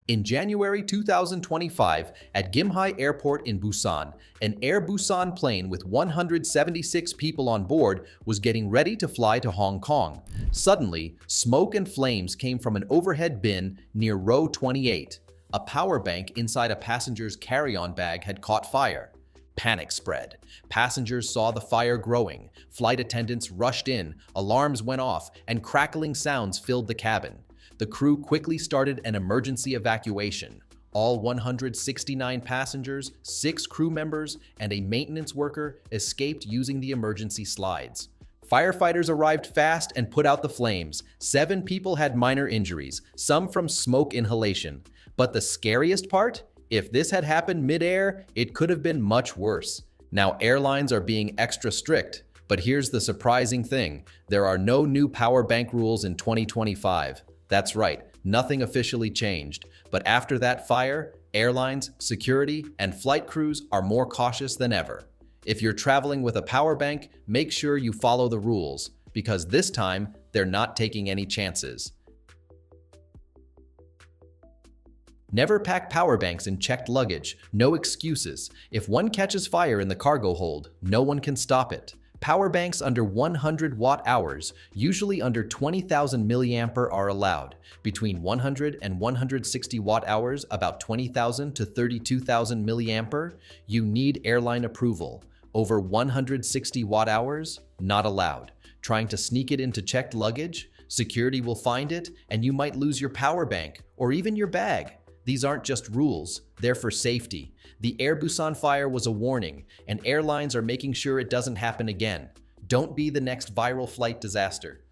In January 2025, at Gimhae Airport in Busan, an Air Busan plane with 176 people on board was getting ready to fly to Hong Kong. Suddenly, smoke and flames came from an overhead bin near row 28. A power bank inside a passenger's carry-on bag had caught fire. Panic spread. Passengers saw the fire growing. Flight attendants rushed in, alarms went off, and crackling sounds filled the cabin. The crew quickly started an emergency evacuation. All 169 passengers, 6 crew members, and a maintenance worker escaped using the emergency slides. Firefighters arrived fast and put out the flames. 7 people had minor injuries, some from smoke inhalation. But the scariest part? If this had happened mid-air, it could have been much worse. Now airlines are being extra strict. But here's the surprising thing. There are no new power bank rules in 2025. That's right, nothing officially changed. But after that fire, airlines, security, and flight crews are more cautious than ever. If you're traveling with a power bank, make sure you follow the rules, because this time, they're not taking any chances. Never pack power banks in checked luggage. No excuses. If one catches fire in the cargo hold, no one can stop it. Power banks under 100 watt-hours, usually under 20,000 mAh, are allowed. Between 100 and 160 watt-hours, about 20,000 to 32,000 mAh, you need airline approval. Over 160 watt-hours, not allowed. Trying to sneak it into checked luggage? Security will find it, and you might lose your power bank, or even your bag. These aren't just rules, they're for safety. The Air Busan fire was a warning, and airlines are making sure it doesn't happen again. Don't be the next viral flight disaster.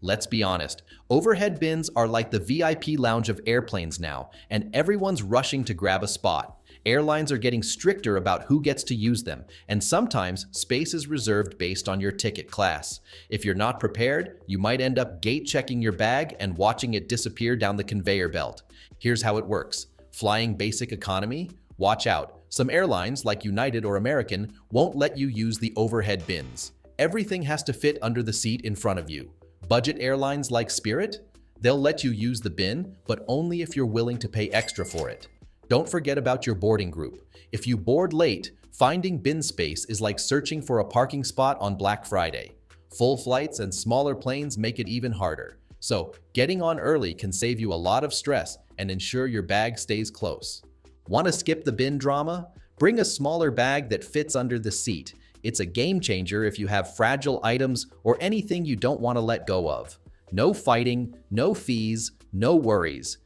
Let's be honest, overhead bins are like the VIP lounge of airplanes now, and everyone's rushing to grab a spot. Airlines are getting stricter about who gets to use them, and sometimes space is reserved based on your ticket class. If you're not prepared, you might end up gate-checking your bag and watching it disappear down the conveyor belt. Here's how it works. Flying basic economy? Watch out. Some airlines, like United or American, won't let you use the overhead bins. Everything has to fit under the seat in front of you. Budget airlines like Spirit? They'll let you use the bin, but only if you're willing to pay extra for it. Don't forget about your boarding group. If you board late, finding bin space is like searching for a parking spot on Black Friday. Full flights and smaller planes make it even harder. So, getting on early can save you a lot of stress and ensure your bag stays close. Want to skip the bin drama? Bring a smaller bag that fits under the seat. It's a game changer if you have fragile items or anything you don't want to let go of. No fighting, no fees, no worries.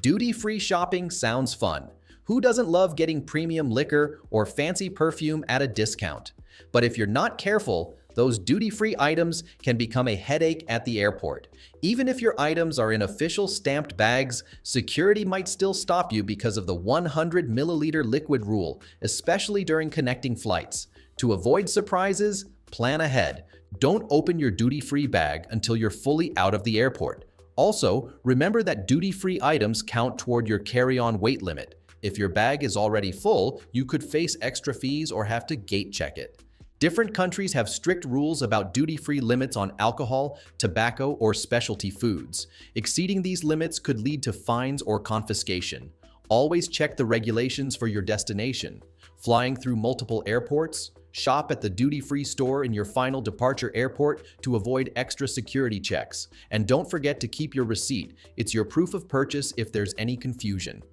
Duty-free shopping sounds fun. Who doesn't love getting premium liquor or fancy perfume at a discount? But if you're not careful, those duty-free items can become a headache at the airport. Even if your items are in official stamped bags, security might still stop you because of the 100 milliliter liquid rule, especially during connecting flights. To avoid surprises, plan ahead. Don't open your duty-free bag until you're fully out of the airport. Also, remember that duty-free items count toward your carry-on weight limit. If your bag is already full, you could face extra fees or have to gate check it. Different countries have strict rules about duty-free limits on alcohol, tobacco, or specialty foods. Exceeding these limits could lead to fines or confiscation. Always check the regulations for your destination. Flying through multiple airports? Shop at the duty-free store in your final departure airport to avoid extra security checks. And don't forget to keep your receipt. It's your proof of purchase if there's any confusion.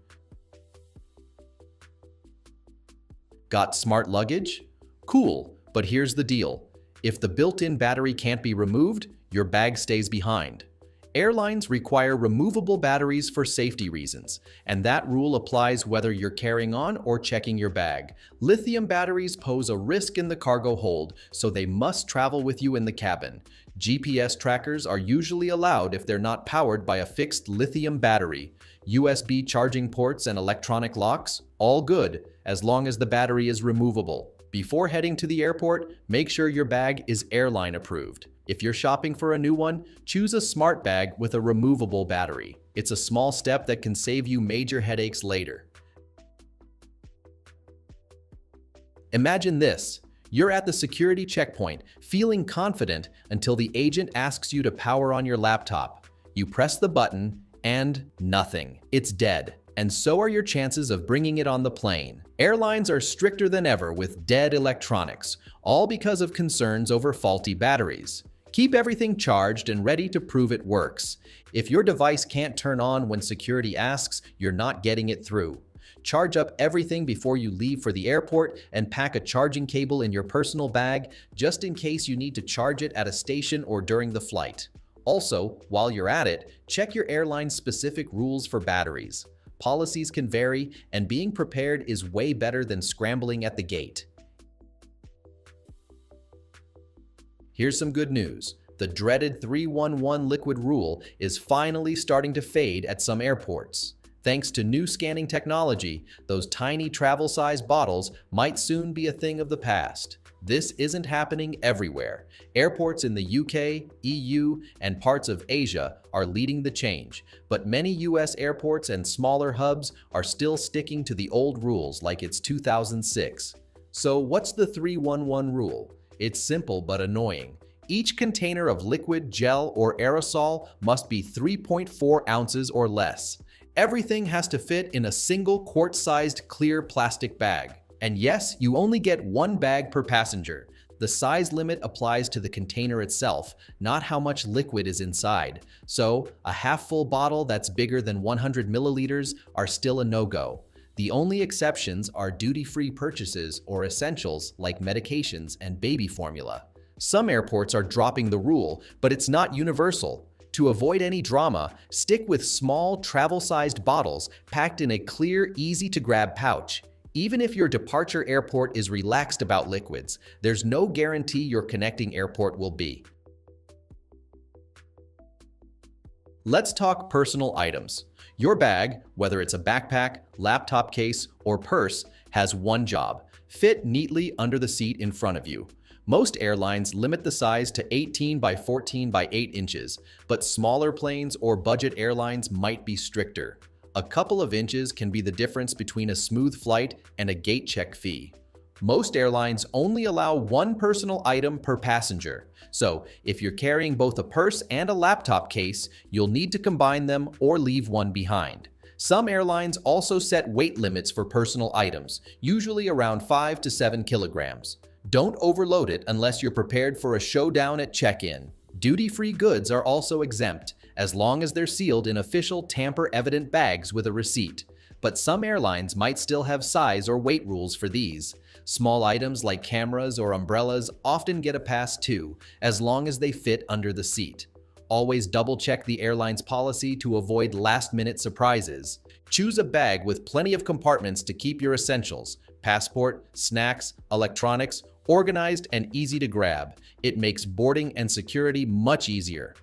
Got smart luggage? Cool, but here's the deal. If the built-in battery can't be removed, your bag stays behind. Airlines require removable batteries for safety reasons, and that rule applies whether you're carrying on or checking your bag. Lithium batteries pose a risk in the cargo hold, so they must travel with you in the cabin. GPS trackers are usually allowed if they're not powered by a fixed lithium battery. USB charging ports and electronic locks? All good, as long as the battery is removable. Before heading to the airport, make sure your bag is airline approved. If you're shopping for a new one, choose a smart bag with a removable battery. It's a small step that can save you major headaches later. Imagine this. You're at the security checkpoint, feeling confident until the agent asks you to power on your laptop. You press the button, and nothing. It's dead. And so are your chances of bringing it on the plane. Airlines are stricter than ever with dead electronics, all because of concerns over faulty batteries. Keep everything charged and ready to prove it works. If your device can't turn on when security asks, you're not getting it through. Charge up everything before you leave for the airport and pack a charging cable in your personal bag just in case you need to charge it at a station or during the flight. Also, while you're at it, check your airline's specific rules for batteries. Policies can vary, and being prepared is way better than scrambling at the gate. Here's some good news. The dreaded 311 liquid rule is finally starting to fade at some airports. Thanks to new scanning technology, those tiny travel-size bottles might soon be a thing of the past. This isn't happening everywhere. Airports in the UK, EU, and parts of Asia are leading the change, but many US airports and smaller hubs are still sticking to the old rules like it's 2006. So what's the 311 rule? It's simple but annoying. Each container of liquid, gel, or aerosol must be 3.4 ounces or less. Everything has to fit in a single quart-sized clear plastic bag. And yes, you only get one bag per passenger. The size limit applies to the container itself, not how much liquid is inside. So, a half-full bottle that's bigger than 100 milliliters are still a no-go. The only exceptions are duty-free purchases or essentials like medications and baby formula. Some airports are dropping the rule, but it's not universal. To avoid any drama, stick with small, travel-sized bottles packed in a clear, easy-to-grab pouch. Even if your departure airport is relaxed about liquids, there's no guarantee your connecting airport will be. Let's talk personal items. Your bag, whether it's a backpack, laptop case, or purse, has one job: fit neatly under the seat in front of you. Most airlines limit the size to 18 by 14 by 8 inches, but smaller planes or budget airlines might be stricter. A couple of inches can be the difference between a smooth flight and a gate check fee. Most airlines only allow one personal item per passenger, so if you're carrying both a purse and a laptop case, you'll need to combine them or leave one behind. Some airlines also set weight limits for personal items, usually around 5 to 7 kilograms. Don't overload it unless you're prepared for a showdown at check-in. Duty-free goods are also exempt, as long as they're sealed in official tamper-evident bags with a receipt. But some airlines might still have size or weight rules for these. Small items like cameras or umbrellas often get a pass too, as long as they fit under the seat. Always double-check the airline's policy to avoid last-minute surprises. Choose a bag with plenty of compartments to keep your essentials: passport, snacks, electronics, organized and easy to grab. It makes boarding and security much easier.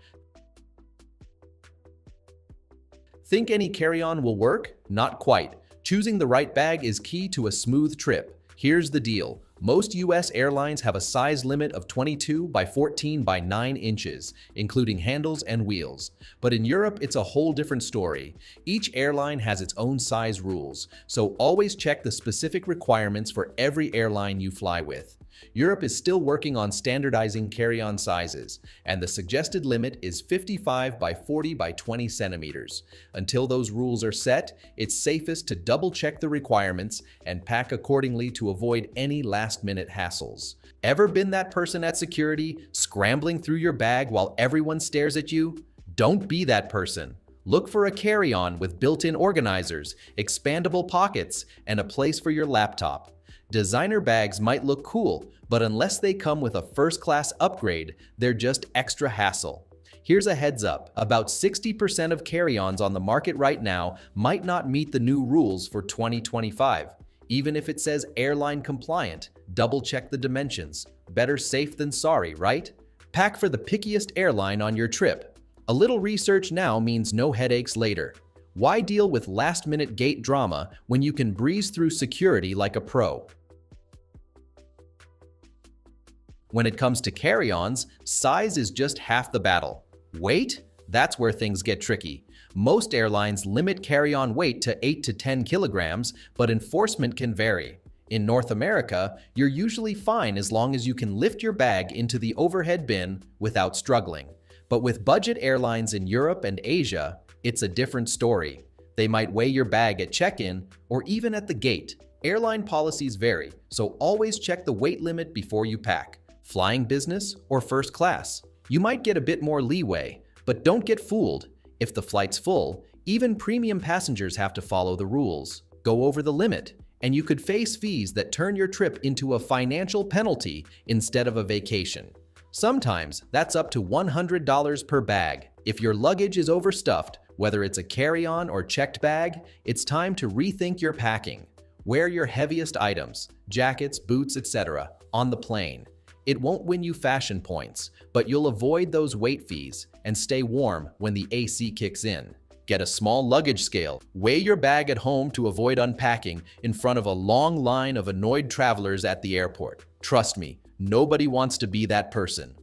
Think any carry-on will work? Not quite. Choosing the right bag is key to a smooth trip. Here's the deal. Most US airlines have a size limit of 22 by 14 by 9 inches, including handles and wheels. But in Europe, it's a whole different story. Each airline has its own size rules, so always check the specific requirements for every airline you fly with. Europe is still working on standardizing carry-on sizes, and the suggested limit is 55 by 40 by 20 centimeters. Until those rules are set, it's safest to double-check the requirements and pack accordingly to avoid any last-minute hassles. Ever been that person at security, scrambling through your bag while everyone stares at you? Don't be that person. Look for a carry-on with built-in organizers, expandable pockets, and a place for your laptop. Designer bags might look cool, but unless they come with a first-class upgrade, they're just extra hassle. Here's a heads up: about 60% of carry-ons on the market right now might not meet the new rules for 2025. Even if it says airline compliant, double-check the dimensions. Better safe than sorry, right? Pack for the pickiest airline on your trip. A little research now means no headaches later. Why deal with last-minute gate drama when you can breeze through security like a pro? When it comes to carry-ons, size is just half the battle. Weight? That's where things get tricky. Most airlines limit carry-on weight to 8 to 10 kilograms, but enforcement can vary. In North America, you're usually fine as long as you can lift your bag into the overhead bin without struggling. But with budget airlines in Europe and Asia, it's a different story. They might weigh your bag at check-in or even at the gate. Airline policies vary, so always check the weight limit before you pack. Flying business or first class? You might get a bit more leeway, but don't get fooled. If the flight's full, even premium passengers have to follow the rules. Go over the limit, and you could face fees that turn your trip into a financial penalty instead of a vacation. Sometimes that's up to $100 per bag. If your luggage is overstuffed, whether it's a carry-on or checked bag, it's time to rethink your packing. Wear your heaviest items, jackets, boots, etc., on the plane. It won't win you fashion points, but you'll avoid those weight fees and stay warm when the AC kicks in. Get a small luggage scale. Weigh your bag at home to avoid unpacking in front of a long line of annoyed travelers at the airport. Trust me, nobody wants to be that person.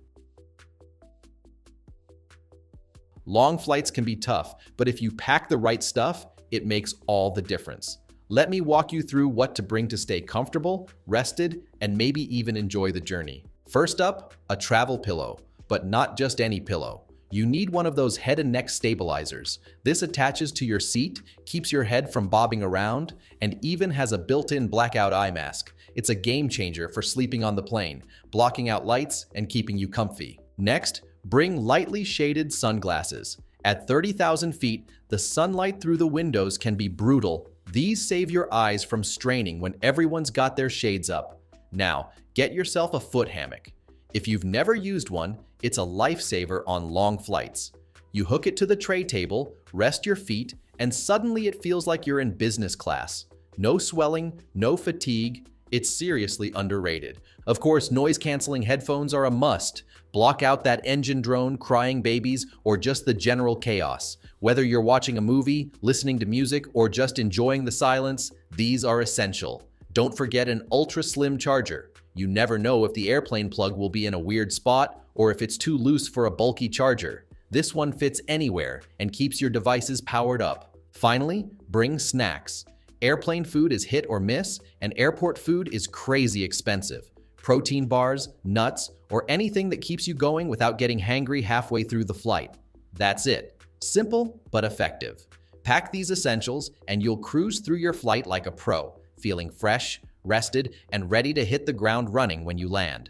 Long flights can be tough, but if you pack the right stuff, it makes all the difference. Let me walk you through what to bring to stay comfortable, rested, and maybe even enjoy the journey. First up, a travel pillow, but not just any pillow. You need one of those head and neck stabilizers. This attaches to your seat, keeps your head from bobbing around, and even has a built-in blackout eye mask. It's a game changer for sleeping on the plane, blocking out lights and keeping you comfy. Next, bring lightly shaded sunglasses. At 30,000 feet, the sunlight through the windows can be brutal. These save your eyes from straining when everyone's got their shades up. Now, get yourself a foot hammock. If you've never used one, it's a lifesaver on long flights. You hook it to the tray table, rest your feet, and suddenly it feels like you're in business class. No swelling, no fatigue. It's seriously underrated. Of course, noise-canceling headphones are a must. Block out that engine drone, crying babies, or just the general chaos. Whether you're watching a movie, listening to music, or just enjoying the silence, these are essential. Don't forget an ultra-slim charger. You never know if the airplane plug will be in a weird spot or if it's too loose for a bulky charger. This one fits anywhere and keeps your devices powered up. Finally, bring snacks. Airplane food is hit or miss, and airport food is crazy expensive. Protein bars, nuts, or anything that keeps you going without getting hangry halfway through the flight. That's it. Simple but effective. Pack these essentials and you'll cruise through your flight like a pro, feeling fresh, rested, and ready to hit the ground running when you land.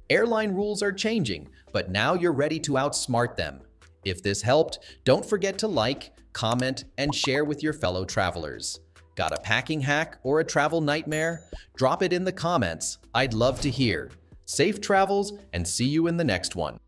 Airline rules are changing, but now you're ready to outsmart them. If this helped, don't forget to like, comment, and share with your fellow travelers. Got a packing hack or a travel nightmare? Drop it in the comments. I'd love to hear. Safe travels and see you in the next one.